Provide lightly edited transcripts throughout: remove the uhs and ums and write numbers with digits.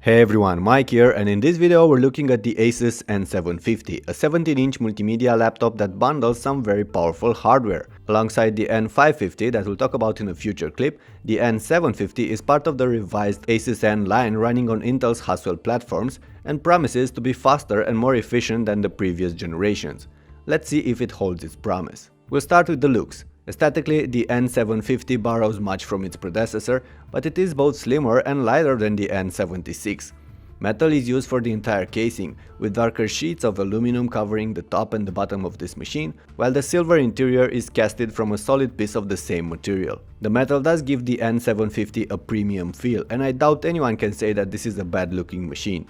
Hey everyone, Mike here, and in this video we're looking at the Asus N750, a 17-inch multimedia laptop that bundles some very powerful hardware. Alongside the N550 that we'll talk about in a future clip, the N750 is part of the revised Asus N line running on Intel's Haswell platforms and promises to be faster and more efficient than the previous generations. Let's see if it holds its promise. We'll start with the looks. Aesthetically, the N750 borrows much from its predecessor, but it is both slimmer and lighter than the N76. Metal is used for the entire casing, with darker sheets of aluminum covering the top and the bottom of this machine, while the silver interior is casted from a solid piece of the same material. The metal does give the N750 a premium feel, and I doubt anyone can say that this is a bad-looking machine.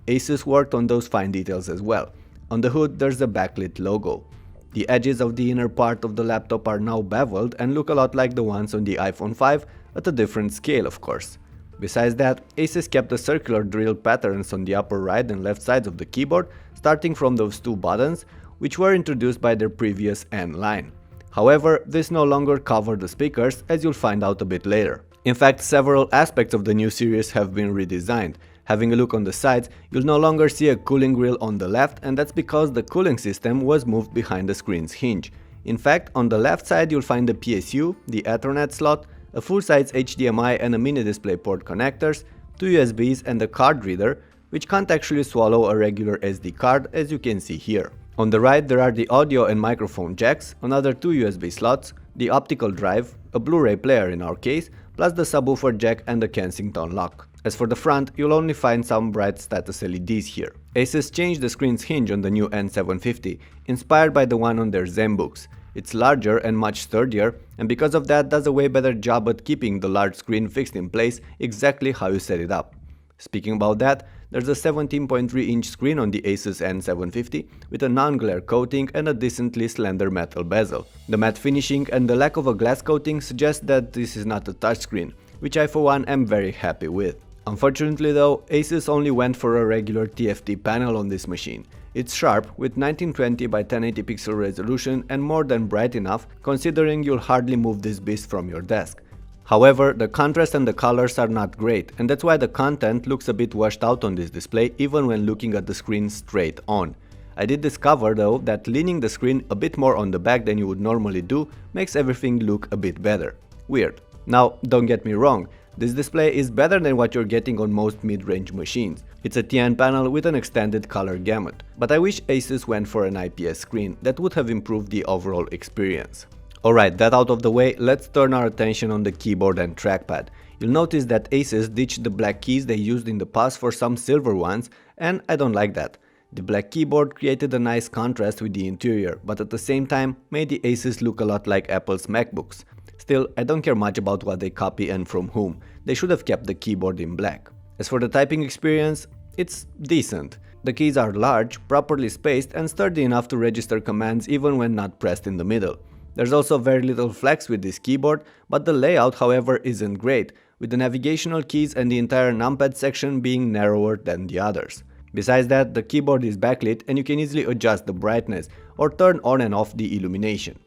Asus worked on those fine details as well. On the hood there's a backlit logo. The edges of the inner part of the laptop are now beveled and look a lot like the ones on the iPhone 5, at a different scale of course. Besides that, Asus kept the circular drill patterns on the upper right and left sides of the keyboard, starting from those two buttons, which were introduced by their previous N line. However, this no longer covered the speakers, as you'll find out a bit later. In fact, several aspects of the new series have been redesigned. Having a look on the sides, you'll no longer see a cooling grill on the left, and that's because the cooling system was moved behind the screen's hinge. In fact, on the left side you'll find the PSU, the Ethernet slot, a full-size HDMI and a mini DisplayPort connectors, two USBs and a card reader, which can't actually swallow a regular SD card, as you can see here. On the right there are the audio and microphone jacks, another two USB slots, the optical drive, a Blu-ray player in our case, plus the subwoofer jack and the Kensington lock. As for the front, you'll only find some bright status LEDs here. Asus changed the screen's hinge on the new N750, inspired by the one on their ZenBooks. It's larger and much sturdier, and because of that does a way better job at keeping the large screen fixed in place exactly how you set it up. Speaking about that, there's a 17.3-inch screen on the Asus N750 with a non-glare coating and a decently slender metal bezel. The matte finishing and the lack of a glass coating suggest that this is not a touchscreen, which I for one am very happy with. Unfortunately though, Asus only went for a regular TFT panel on this machine. It's sharp with 1920 by 1080 pixel resolution and more than bright enough, considering you'll hardly move this beast from your desk. However, the contrast and the colors are not great, and that's why the content looks a bit washed out on this display even when looking at the screen straight on. I did discover though that leaning the screen a bit more on the back than you would normally do makes everything look a bit better. Weird. Now, don't get me wrong, this display is better than what you're getting on most mid-range machines. It's a TN panel with an extended color gamut, but I wish Asus went for an IPS screen. That would have improved the overall experience. Alright, that out of the way, let's turn our attention on the keyboard and trackpad. You'll notice that Asus ditched the black keys they used in the past for some silver ones, and I don't like that. The black keyboard created a nice contrast with the interior, but at the same time made the Asus look a lot like Apple's MacBooks. Still, I don't care much about what they copy and from whom. They should have kept the keyboard in black. As for the typing experience, it's decent. The keys are large, properly spaced and sturdy enough to register commands even when not pressed in the middle. There's also very little flex with this keyboard, but the layout however isn't great, with the navigational keys and the entire numpad section being narrower than the others. Besides that, the keyboard is backlit and you can easily adjust the brightness or turn on and off the illumination.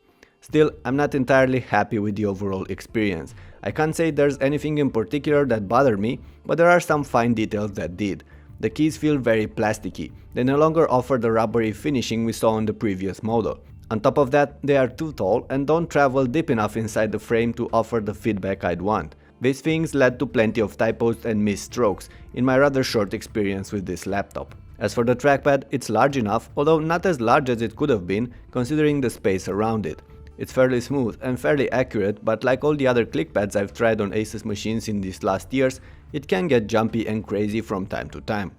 Still, I'm not entirely happy with the overall experience. I can't say there's anything in particular that bothered me, but there are some fine details that did. The keys feel very plasticky. They no longer offer the rubbery finishing we saw on the previous model. On top of that, they are too tall and don't travel deep enough inside the frame to offer the feedback I'd want. These things led to plenty of typos and missed strokes in my rather short experience with this laptop. As for the trackpad, it's large enough, although not as large as it could have been considering the space around it. It's fairly smooth and fairly accurate, but like all the other clickpads I've tried on Asus machines in these last years, it can get jumpy and crazy from time to time.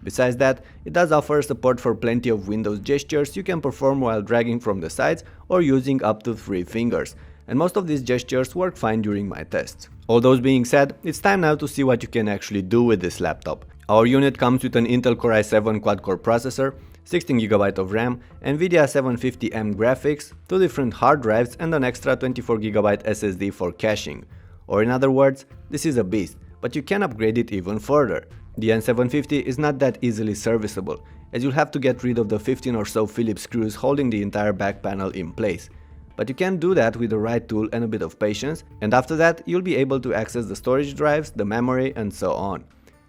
Besides that, it does offer support for plenty of Windows gestures you can perform while dragging from the sides or using up to 3 fingers, and most of these gestures work fine during my tests. All those being said, it's time now to see what you can actually do with this laptop. Our unit comes with an Intel Core i7 quad-core processor, 16GB of RAM, Nvidia 750M graphics, 2 different hard drives and an extra 24GB SSD for caching. Or in other words, this is a beast, but you can upgrade it even further. The N750 is not that easily serviceable, as you'll have to get rid of the 15 or so Phillips screws holding the entire back panel in place. But you can do that with the right tool and a bit of patience, and after that you'll be able to access the storage drives, the memory and so on.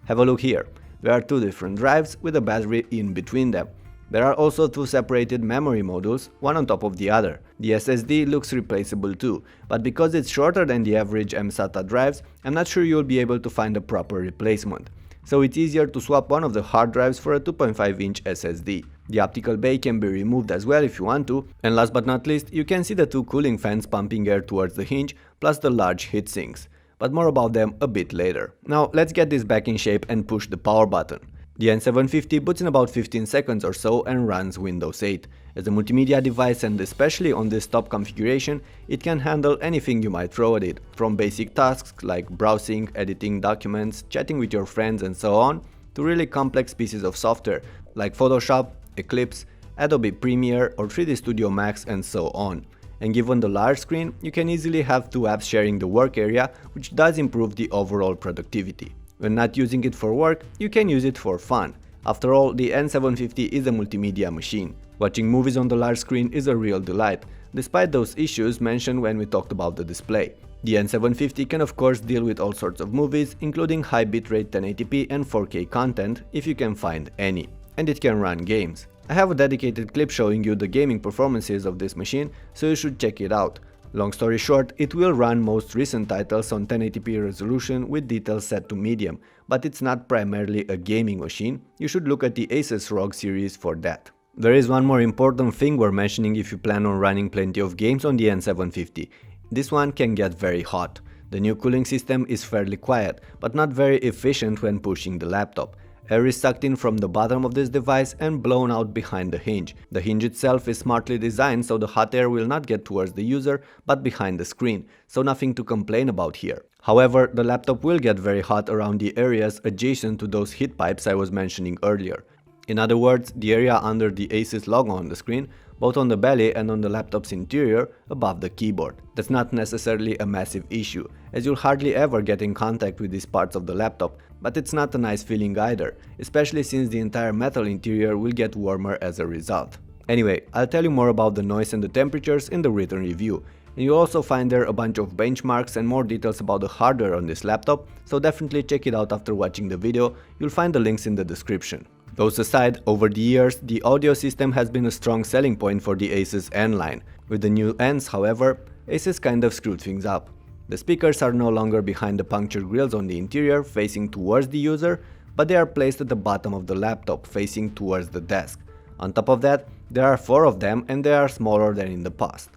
Have a look here. There are two different drives with a battery in between them. There are also two separated memory modules, one on top of the other. The SSD looks replaceable too, but because it's shorter than the average mSATA drives, I'm not sure you'll be able to find a proper replacement. So it's easier to swap one of the hard drives for a 2.5-inch SSD. The optical bay can be removed as well if you want to, and last but not least, you can see the two cooling fans pumping air towards the hinge, plus the large heat sinks. But more about them a bit later. Now let's get this back in shape and push the power button. The N750 boots in about 15 seconds or so and runs Windows 8. As a multimedia device, and especially on this top configuration, it can handle anything you might throw at it, from basic tasks like browsing, editing documents, chatting with your friends and so on, to really complex pieces of software like Photoshop, Eclipse, Adobe Premiere or 3D Studio Max and so on. And given the large screen, you can easily have two apps sharing the work area, which does improve the overall productivity. When not using it for work, you can use it for fun. After all, the N750 is a multimedia machine. Watching movies on the large screen is a real delight, despite those issues mentioned when we talked about the display. The N750 can of course deal with all sorts of movies, including high bitrate 1080p and 4K content, if you can find any. And it can run games. I have a dedicated clip showing you the gaming performances of this machine, so you should check it out. Long story short, it will run most recent titles on 1080p resolution with details set to medium, but it's not primarily a gaming machine. You should look at the Asus ROG series for that. There is one more important thing we're mentioning if you plan on running plenty of games on the N750. This one can get very hot. The new cooling system is fairly quiet, but not very efficient when pushing the laptop. Air is sucked in from the bottom of this device and blown out behind the hinge. The hinge itself is smartly designed so the hot air will not get towards the user but behind the screen, so nothing to complain about here. However, the laptop will get very hot around the areas adjacent to those heat pipes I was mentioning earlier. In other words, the area under the Asus logo on the screen, both on the belly and on the laptop's interior above the keyboard. That's not necessarily a massive issue, as you'll hardly ever get in contact with these parts of the laptop, but it's not a nice feeling either, especially since the entire metal interior will get warmer as a result. Anyway, I'll tell you more about the noise and the temperatures in the written review, and you'll also find there a bunch of benchmarks and more details about the hardware on this laptop, so definitely check it out after watching the video. You'll find the links in the description. Those aside, over the years, the audio system has been a strong selling point for the Asus N line. With the new Ns, however, Asus kind of screwed things up. The speakers are no longer behind the punctured grills on the interior facing towards the user, but they are placed at the bottom of the laptop facing towards the desk. On top of that, there are 4 of them and they are smaller than in the past.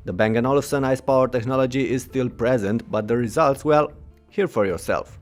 The Bang & Olufsen ice power technology is still present, but the results, well, hear for yourself.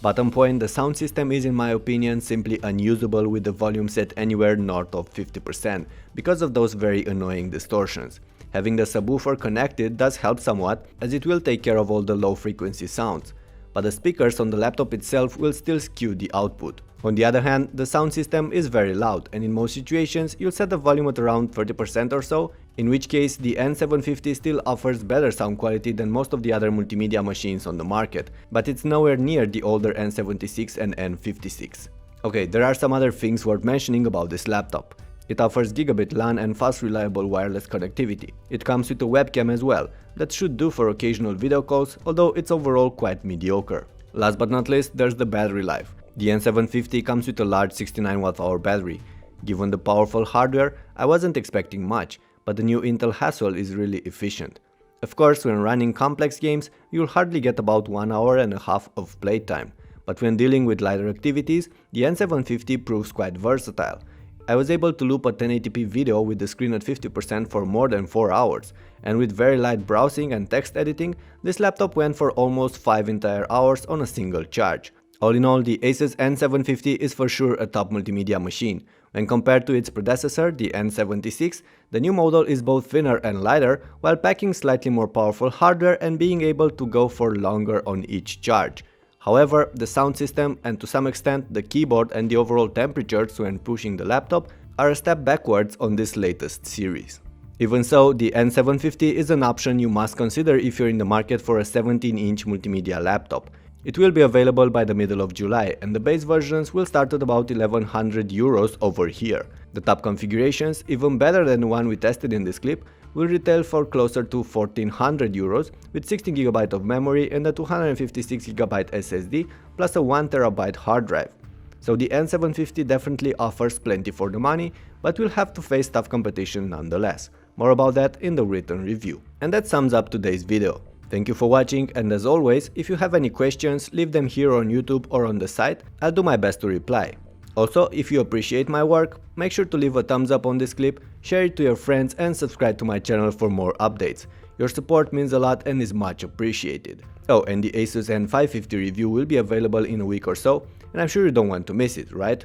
Bottom point, the sound system is in my opinion simply unusable with the volume set anywhere north of 50% because of those very annoying distortions. Having the subwoofer connected does help somewhat, as it will take care of all the low frequency sounds, but the speakers on the laptop itself will still skew the output. On the other hand, the sound system is very loud, and in most situations you'll set the volume at around 30% or so, in which case the N750 still offers better sound quality than most of the other multimedia machines on the market, but it's nowhere near the older N76 and N56. Okay, there are some other things worth mentioning about this laptop. It offers gigabit LAN and fast reliable wireless connectivity. It comes with a webcam as well, that should do for occasional video calls, although it's overall quite mediocre. Last but not least, there's the battery life. The N750 comes with a large 69 Wh battery. Given the powerful hardware, I wasn't expecting much, but the new Intel Haswell is really efficient. Of course, when running complex games, you'll hardly get about 1 hour and a half of playtime, but when dealing with lighter activities, the N750 proves quite versatile. I was able to loop a 1080p video with the screen at 50% for more than 4 hours, and with very light browsing and text editing, this laptop went for almost 5 entire hours on a single charge. All in all, the Asus N750 is for sure a top multimedia machine. When compared to its predecessor, the N76, the new model is both thinner and lighter, while packing slightly more powerful hardware and being able to go for longer on each charge. However, the sound system and to some extent the keyboard and the overall temperatures when pushing the laptop are a step backwards on this latest series. Even so, the N750 is an option you must consider if you're in the market for a 17-inch multimedia laptop. It will be available by the middle of July, and the base versions will start at about 1100 euros over here. The top configurations, even better than the one we tested in this clip, will retail for closer to 1400 euros with 16GB of memory and a 256GB SSD plus a 1TB hard drive. So the N750 definitely offers plenty for the money, but will have to face tough competition nonetheless. More about that in the written review. And that sums up today's video. Thank you for watching, and as always, if you have any questions, leave them here on YouTube or on the site, I'll do my best to reply. Also, if you appreciate my work, make sure to leave a thumbs up on this clip, share it to your friends and subscribe to my channel for more updates. Your support means a lot and is much appreciated. Oh, and the Asus N750 review will be available in a week or so, and I'm sure you don't want to miss it, right?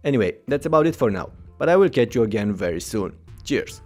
Anyway, that's about it for now, but I will catch you again very soon. Cheers!